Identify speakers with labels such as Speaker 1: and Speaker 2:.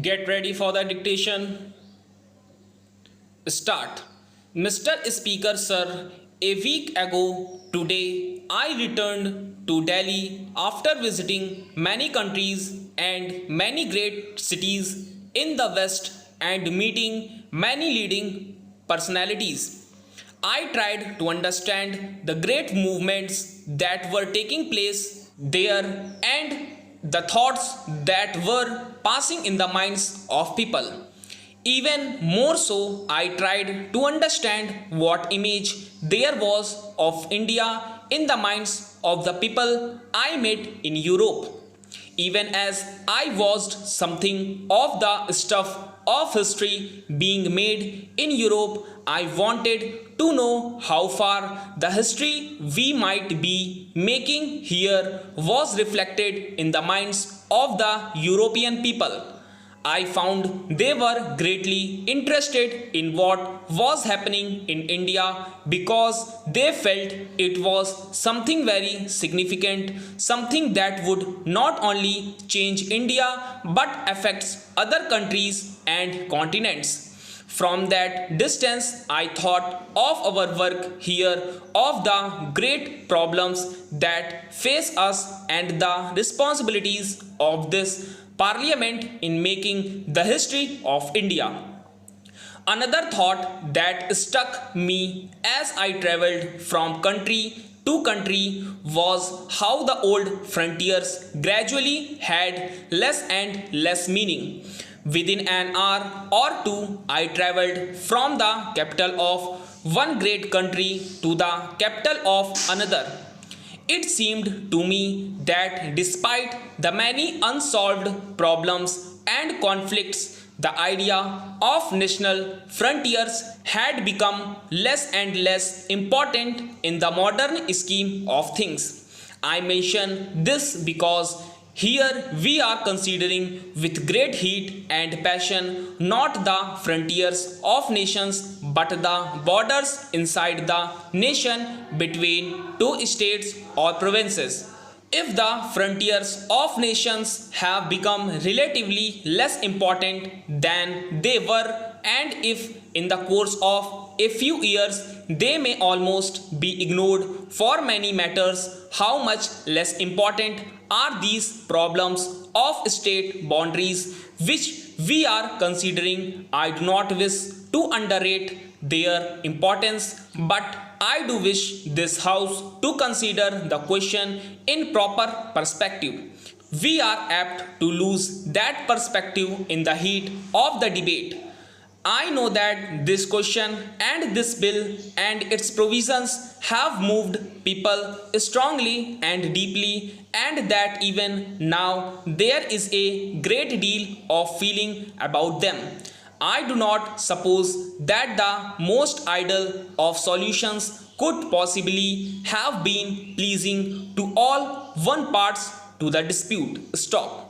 Speaker 1: Get ready for the dictation. Start. Mr. Speaker Sir, a week ago today I returned to Delhi after visiting many countries and many great cities in the West and meeting many leading personalities. I tried to understand the great movements that were taking place there and the thoughts that were passing in the minds of people. Even more so, I tried to understand what image there was of India in the minds of the people I met in Europe. Even as I watched something of the stuff of history being made in Europe, I wanted to know how far the history we might be making here was reflected in the minds of the European people. I found they were greatly interested in what was happening in India because they felt it was something very significant, something that would not only change India but affects other countries and continents. From that distance, I thought of our work here, of the great problems that face us, and the responsibilities of this Parliament in making the history of India. Another thought that struck me as I travelled from country to country was how the old frontiers gradually had less and less meaning. Within an hour or two, I travelled from the capital of one great country to the capital of another. It seemed to me that despite the many unsolved problems and conflicts, the idea of national frontiers had become less and less important in the modern scheme of things. I mention this because here we are considering with great heat and passion not the frontiers of nations but the borders inside the nation between two states or provinces. If the frontiers of nations have become relatively less important than they were, and if in the course of a few years they may almost be ignored for many matters, how much less important are these problems of state boundaries which we are considering? I do not wish to underrate their importance, but I do wish this House to consider the question in proper perspective. We are apt to lose that perspective in the heat of the debate. I know that this question and this bill and its provisions have moved people strongly and deeply, and that even now there is a great deal of feeling about them. I do not suppose that the most ideal of solutions could possibly have been pleasing to all one parts to the dispute. Stop.